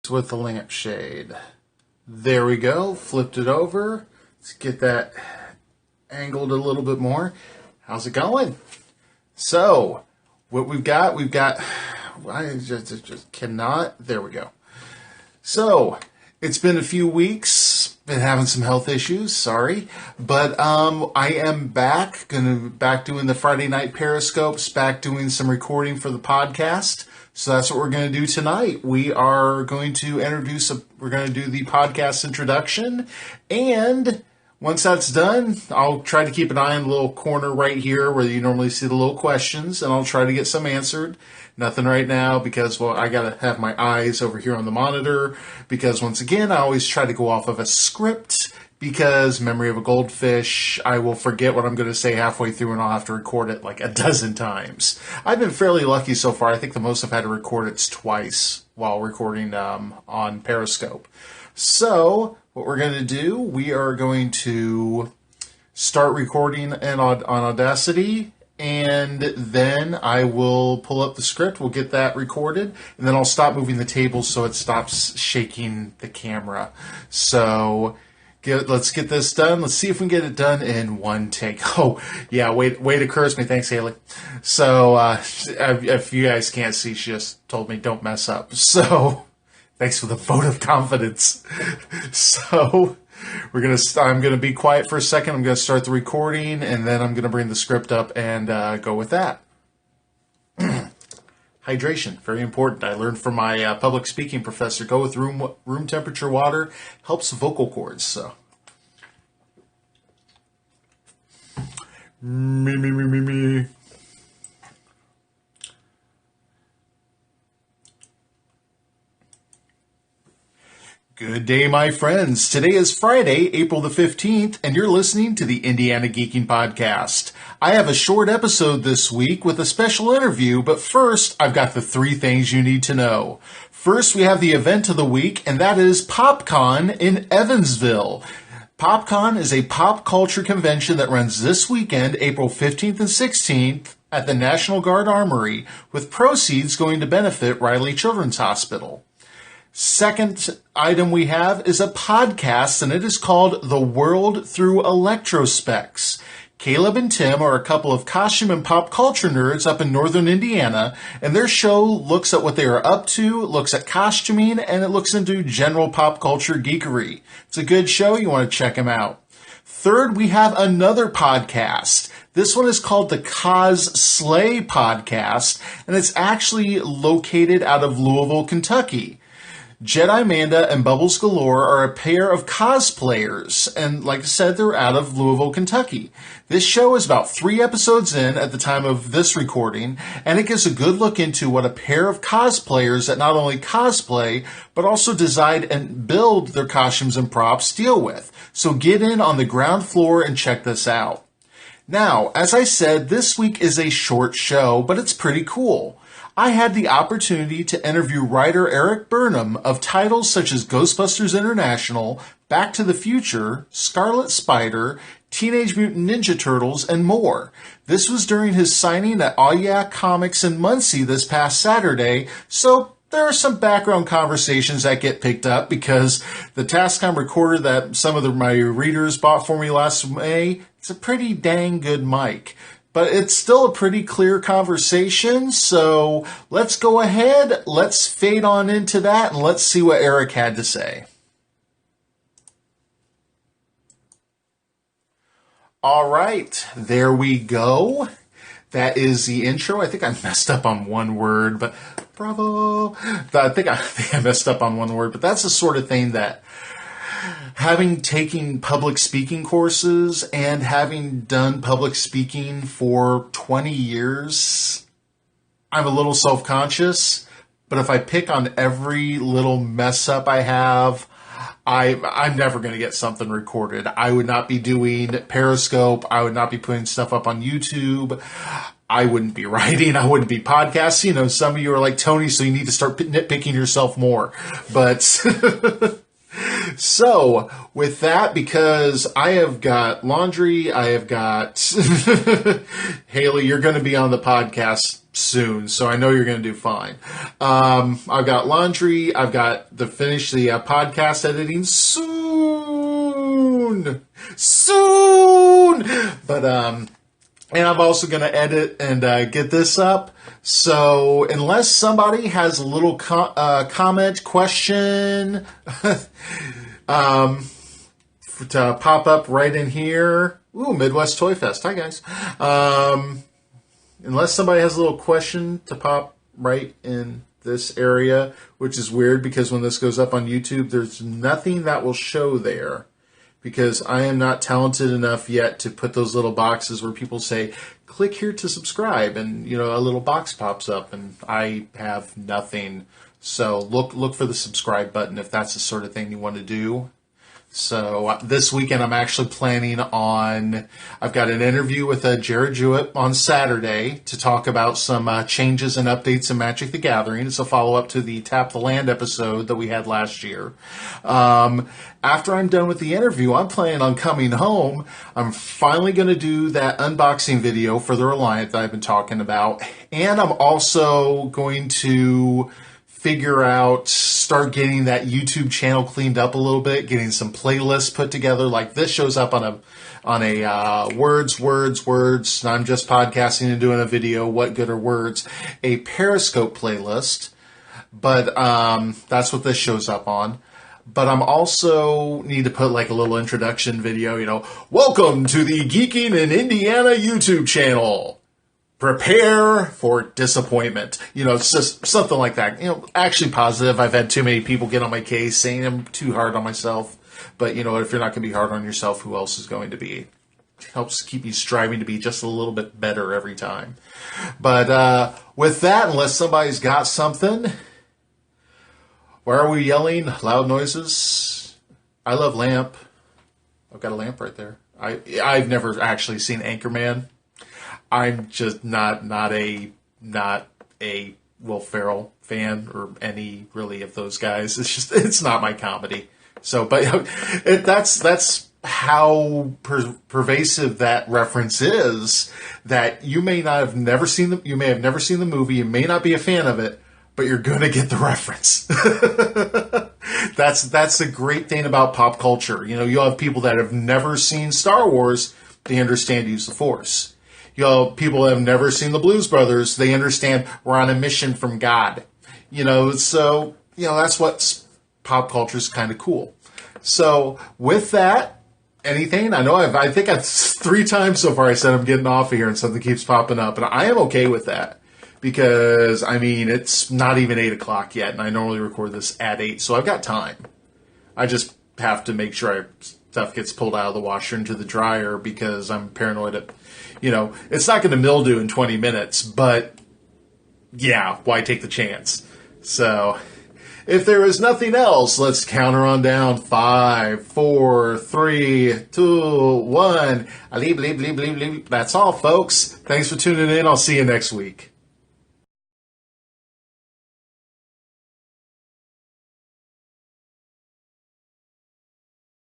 with the lampshade. There we go. Flipped it over. Let's get that angled a little bit more. How's it going? So, what we've got, I just cannot, there we go. So, it's been a few weeks, been having some health issues, sorry, but I am back doing the Friday night Periscopes, back doing some recording for the podcast. So that's what we're going to do tonight. We are going to we're going to do the podcast introduction, and once that's done, I'll try to keep an eye on the little corner right here where you normally see the little questions, and I'll try to get some answered. Nothing right now because, well, I got to have my eyes over here on the monitor because, once again, I always try to go off of a script because memory of a goldfish, I will forget what I'm going to say halfway through and I'll have to record it like a dozen times. I've been fairly lucky so far. I think the most I've had to record it's twice while recording on Periscope. So, what we're going to do, we are going to start recording on Audacity, and then I will pull up the script, we'll get that recorded, and then I'll stop moving the table so it stops shaking the camera. So, let's get this done. Let's see if we can get it done in one take. Oh, yeah, way to curse me. Thanks, Haley. So, if you guys can't see, she just told me don't mess up. So, thanks for the vote of confidence. So, I'm going to be quiet for a second. I'm going to start the recording, and then I'm going to bring the script up and go with that. Hydration, very important. I learned from my public speaking professor, go with room temperature water, helps vocal cords, so. Me. Good day, my friends. Today is Friday, April the 15th, and you're listening to the Indiana Geeking Podcast. I have a short episode this week with a special interview, but first, I've got the 3 things you need to know. First, we have the event of the week, and that is PopCon in Evansville. PopCon is a pop culture convention that runs this weekend, April 15th and 16th, at the National Guard Armory, with proceeds going to benefit Riley Children's Hospital. Second item we have is a podcast, and it is called The World Through Electrospecs. Caleb and Tim are a couple of costume and pop culture nerds up in northern Indiana, and their show looks at what they are up to, looks at costuming, and it looks into general pop culture geekery. It's a good show. You want to check them out. Third, we have another podcast. This one is called the Cosslay Podcast, and it's actually located out of Louisville, Kentucky. Jedi Amanda and Bubbles Galore are a pair of cosplayers, and like I said, they're out of Louisville, Kentucky. This show is about 3 episodes in at the time of this recording, and it gives a good look into what a pair of cosplayers that not only cosplay, but also design and build their costumes and props deal with. So get in on the ground floor and check this out. Now, as I said, this week is a short show, but it's pretty cool. I had the opportunity to interview writer Eric Burnham of titles such as Ghostbusters International, Back to the Future, Scarlet Spider, Teenage Mutant Ninja Turtles, and more. This was during his signing at Aw Yeah Comics in Muncie this past Saturday, so there are some background conversations that get picked up because the Tascam recorder that some of my readers bought for me last May, it's a pretty dang good mic. But it's still a pretty clear conversation, so let's go ahead, let's fade on into that, and let's see what Eric had to say. All right, there we go. That is the intro. I think I messed up on one word, but bravo. I think I messed up on one word, but that's the sort of thing that, having taken public speaking courses and having done public speaking for 20 years, I'm a little self-conscious, but if I pick on every little mess up I have, I'm never going to get something recorded. I would not be doing Periscope. I would not be putting stuff up on YouTube. I wouldn't be writing. I wouldn't be podcasting. You know, some of you are like, Tony, so you need to start nitpicking yourself more. But So, with that, because I have got laundry, I have got... Haley, you're going to be on the podcast soon, so I know you're going to do fine. I've got laundry, I've got to finish the podcast editing soon! But, and I'm also going to edit and get this up. So unless somebody has a little comment, question to pop up right in here. Ooh, Midwest Toy Fest. Hi, guys. Unless somebody has a little question to pop right in this area, which is weird because when this goes up on YouTube, there's nothing that will show there. Because I am not talented enough yet to put those little boxes where people say, click here to subscribe, and a little box pops up, and I have nothing. So look for the subscribe button if that's the sort of thing you want to do. So this weekend I'm actually planning on, I've got an interview with Jared Jewett on Saturday to talk about some changes and updates in Magic the Gathering. It's a follow-up to the Tap the Land episode that we had last year. After I'm done with the interview, I'm planning on coming home. I'm finally going to do that unboxing video for the Reliant that I've been talking about. And I'm also going to start getting that YouTube channel cleaned up a little bit, getting some playlists put together. Like this shows up on a words. I'm just podcasting and doing a video. What good are words? A Periscope playlist, but that's what this shows up on. But I'm also need to put like a little introduction video. Welcome to the Geeking in Indiana YouTube channel. Prepare for disappointment. It's just something like that. Actually positive. I've had too many people get on my case saying I'm too hard on myself. But if you're not going to be hard on yourself, who else is going to be? It helps keep you striving to be just a little bit better every time. But with that, unless somebody's got something, why are we yelling? Loud noises? I love lamp. I've got a lamp right there. I've never actually seen Anchorman. I'm just not a Will Ferrell fan or any really of those guys. It's not my comedy. So, but that's how pervasive that reference is. That you may have never seen the movie. You may not be a fan of it, but you're going to get the reference. That's the great thing about pop culture. You'll have people that have never seen Star Wars. They understand use the Force. People that have never seen the Blues Brothers, they understand we're on a mission from God. So that's what pop culture is kind of cool. So with that, anything? I think I've 3 times so far I said I'm getting off of here and something keeps popping up, and I am okay with that because it's not even 8 o'clock yet, and I normally record this at 8, so I've got time. I just have to make sure stuff gets pulled out of the washer into the dryer because I'm paranoid of, it's not going to mildew in 20 minutes, but yeah, why take the chance? So if there is nothing else, let's counter on down. 5, 4, 3, 2, 1. That's all, folks. Thanks for tuning in. I'll see you next week.